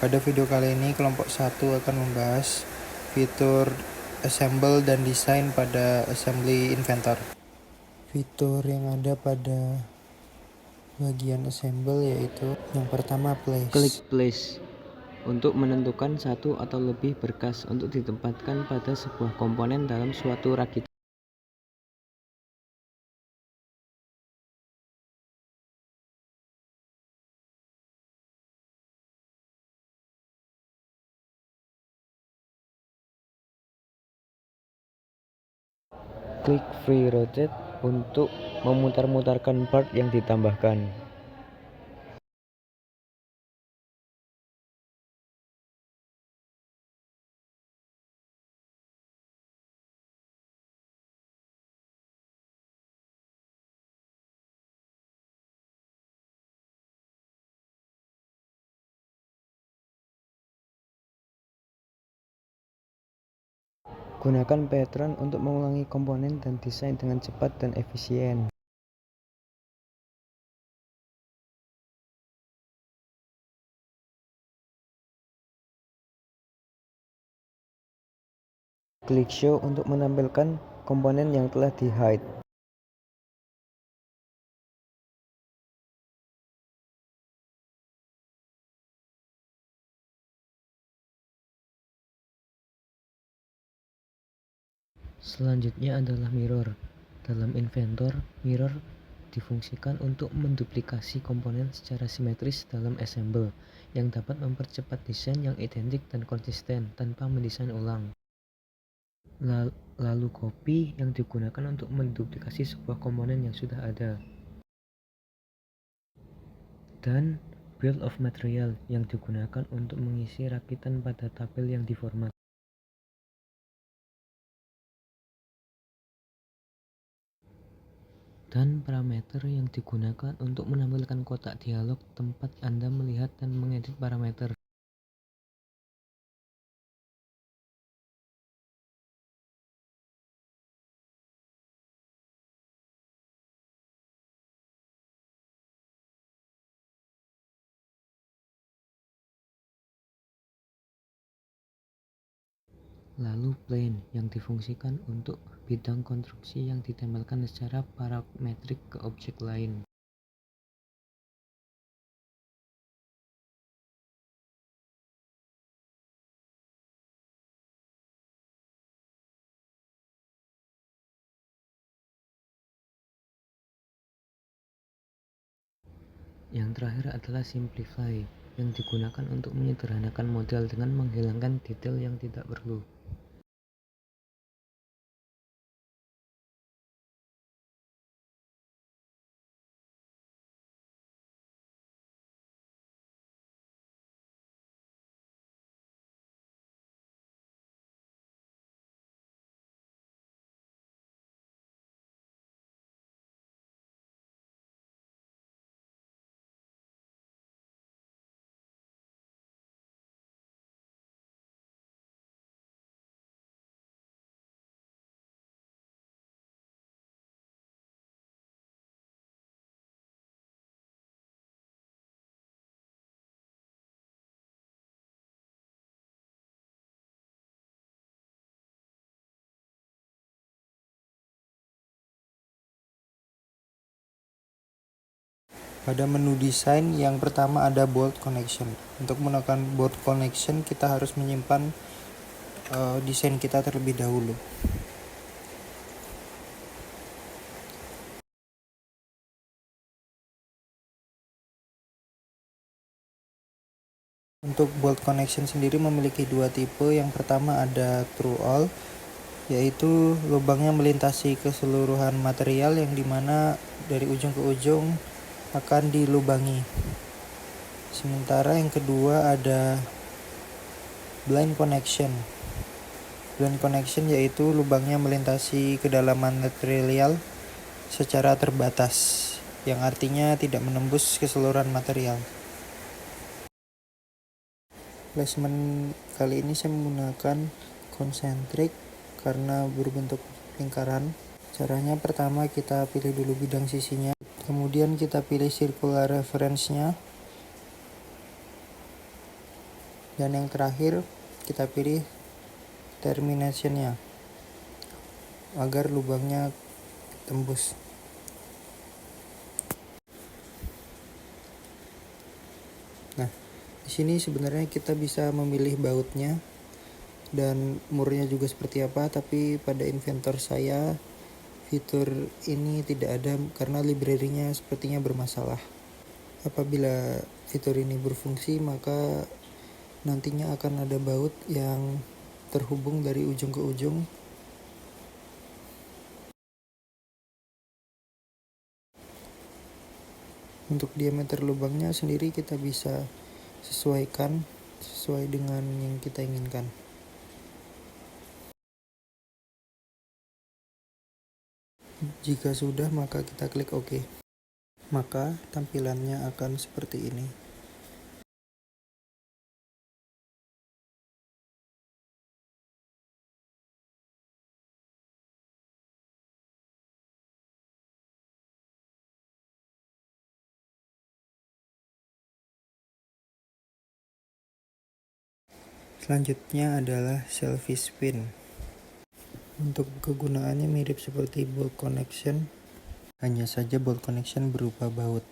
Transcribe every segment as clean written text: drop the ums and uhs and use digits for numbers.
Pada video kali ini kelompok 1 akan membahas fitur assemble dan desain pada assembly inventor. Fitur yang ada pada bagian assemble yaitu yang pertama place. Klik place untuk menentukan satu atau lebih berkas untuk ditempatkan pada sebuah komponen dalam suatu rakitan. Klik free rotate untuk memutar-mutarkan part yang ditambahkan. Gunakan pattern untuk mengulangi komponen dan desain dengan cepat dan efisien. Klik show untuk menampilkan komponen yang telah di-hide. Selanjutnya adalah mirror. Dalam inventor, mirror difungsikan untuk menduplikasi komponen secara simetris dalam assemble yang dapat mempercepat desain yang identik dan konsisten tanpa mendesain ulang. Lalu copy yang digunakan untuk menduplikasi sebuah komponen yang sudah ada. Dan bill of material yang digunakan untuk mengisi rakitan pada tabel yang diformat. Dan parameter yang digunakan untuk menampilkan kotak dialog tempat Anda melihat dan mengedit parameter. Lalu plane yang difungsikan untuk bidang konstruksi yang ditempelkan secara parametrik ke objek lain. Yang terakhir adalah simplify yang digunakan untuk menyederhanakan model dengan menghilangkan detail yang tidak perlu. Pada menu desain yang pertama ada bolt connection. Untuk menekan bolt connection kita harus menyimpan desain kita terlebih dahulu. Untuk bolt connection sendiri memiliki dua tipe. Yang pertama ada through all, yaitu lubangnya melintasi keseluruhan material yang dimana dari ujung ke ujung akan dilubangi. Sementara yang kedua ada blind connection. Blind connection yaitu lubangnya melintasi kedalaman material secara terbatas, yang artinya tidak menembus keseluruhan material. Placement kali ini saya menggunakan concentric karena berbentuk lingkaran. Caranya pertama kita pilih dulu bidang sisinya, kemudian kita pilih circular reference-nya, Dan yang terakhir kita pilih terminationnya agar lubangnya tembus. Nah, di sini sebenarnya kita bisa memilih bautnya dan murnya juga seperti apa, tapi pada inventor saya fitur ini tidak ada karena library-nya sepertinya bermasalah. Apabila fitur ini berfungsi, maka nantinya akan ada baut yang terhubung dari ujung ke ujung. Untuk diameter lubangnya sendiri kita bisa sesuaikan sesuai dengan yang kita inginkan. Jika sudah, maka kita klik OK. Maka tampilannya akan seperti ini. Selanjutnya adalah selfie spin. Untuk kegunaannya mirip seperti bolt connection, hanya saja bolt connection berupa baut,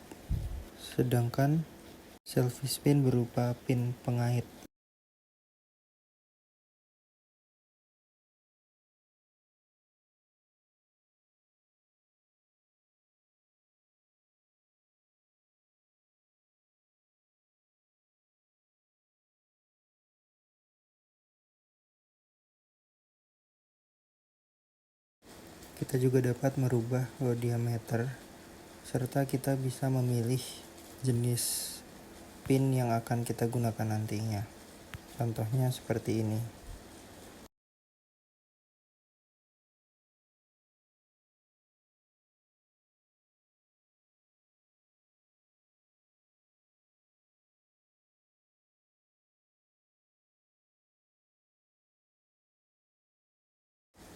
sedangkan selfie spin berupa pin pengait. Kita juga dapat merubah diameter, serta kita bisa memilih jenis pin yang akan kita gunakan nantinya. Contohnya seperti ini.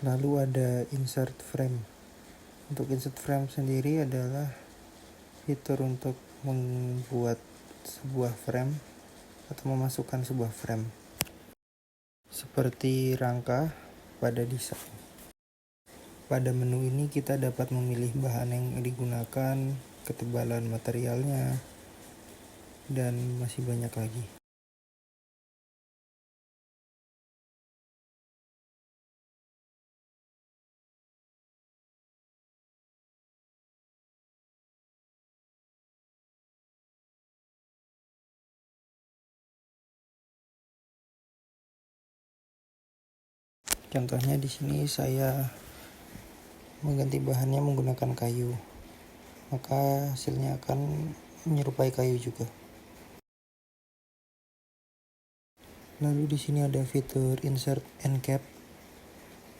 Lalu ada insert frame. Untuk insert frame sendiri adalah fitur untuk membuat sebuah frame atau memasukkan sebuah frame seperti rangka pada desain. Pada menu ini kita dapat memilih bahan yang digunakan, ketebalan materialnya, dan masih banyak lagi. Contohnya di sini saya mengganti bahannya menggunakan kayu, maka hasilnya akan menyerupai kayu juga. Lalu di sini ada fitur insert end cap.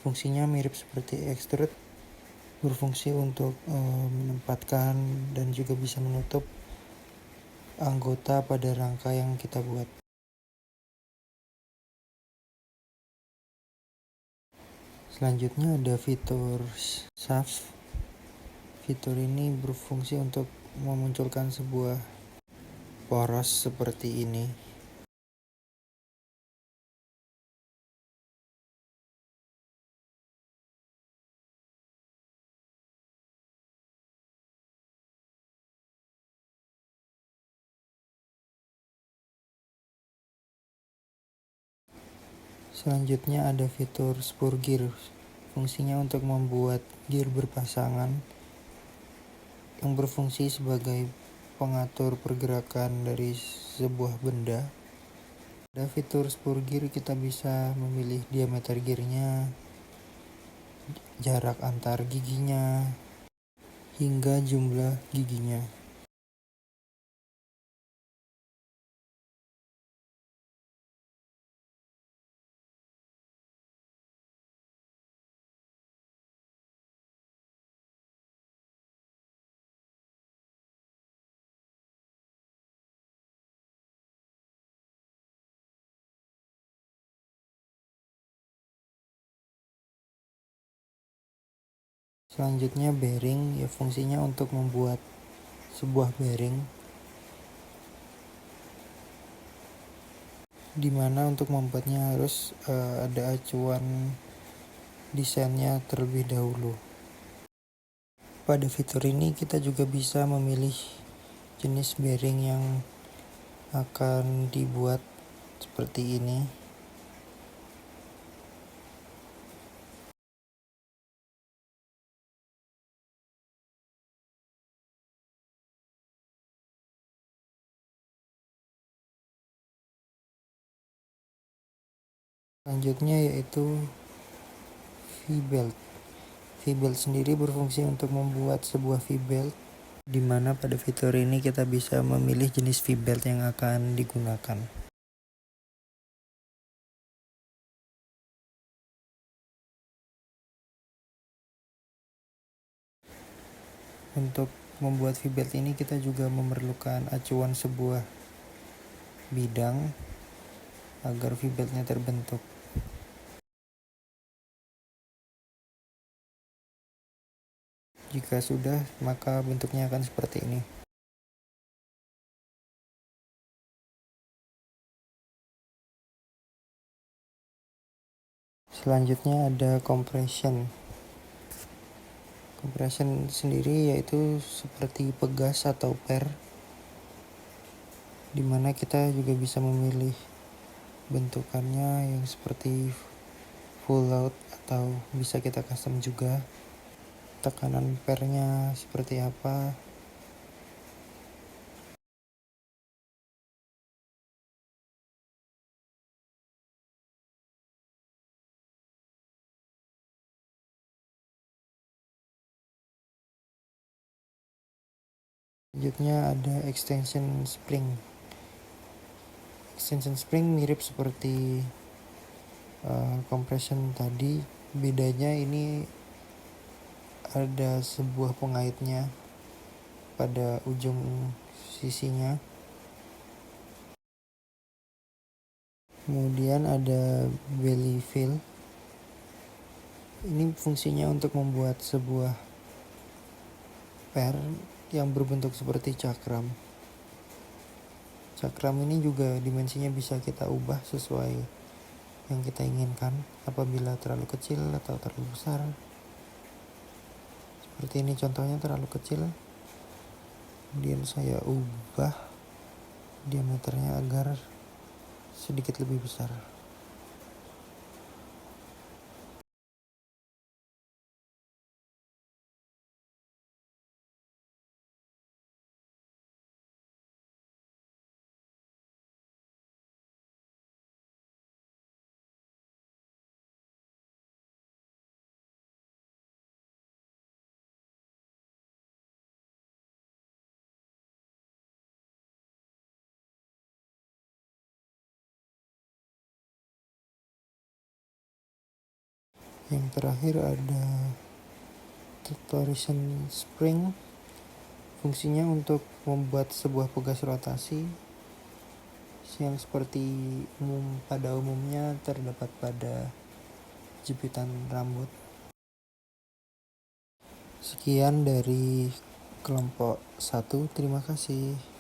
Fungsinya mirip seperti extrude, berfungsi untuk menempatkan dan juga bisa menutup anggota pada rangka yang kita buat. Selanjutnya ada fitur shaft. Fitur ini berfungsi untuk memunculkan sebuah poros seperti ini. Selanjutnya ada fitur spur gear. Fungsinya untuk membuat gear berpasangan yang berfungsi sebagai pengatur pergerakan dari sebuah benda. Pada fitur spur gear kita bisa memilih diameter gearnya, jarak antar giginya, hingga jumlah giginya. Selanjutnya bearing, ya fungsinya untuk membuat sebuah bearing. dimana untuk membuatnya harus ada acuan desainnya terlebih dahulu. Pada fitur ini kita juga bisa memilih jenis bearing yang akan dibuat seperti ini. Selanjutnya yaitu V-belt. V-belt sendiri berfungsi untuk membuat sebuah V-belt, di mana pada fitur ini kita bisa memilih jenis V-belt yang akan digunakan. Untuk membuat V-belt ini kita juga memerlukan acuan sebuah bidang agar V-beltnya terbentuk. Jika sudah, maka bentuknya akan seperti ini. Selanjutnya ada compression. Compression sendiri yaitu seperti pegas atau per, dimana kita juga bisa memilih bentukannya yang seperti full load atau bisa kita custom juga. Tekanan pernya seperti apa. Selanjutnya ada extension spring. Extension spring mirip seperti compression tadi, bedanya ini ada sebuah pengaitnya pada ujung sisinya. Kemudian ada belly fill. Ini fungsinya untuk membuat sebuah per yang berbentuk seperti cakram. Cakram ini juga dimensinya bisa kita ubah sesuai yang kita inginkan, apabila terlalu kecil atau terlalu besar. Seperti ini contohnya, terlalu kecil. Kemudian saya ubah diameternya agar sedikit lebih besar. Yang terakhir ada torsion spring. Fungsinya untuk membuat sebuah pegas rotasi yang seperti pada umumnya terdapat pada jepitan rambut. Sekian dari kelompok 1, terima kasih.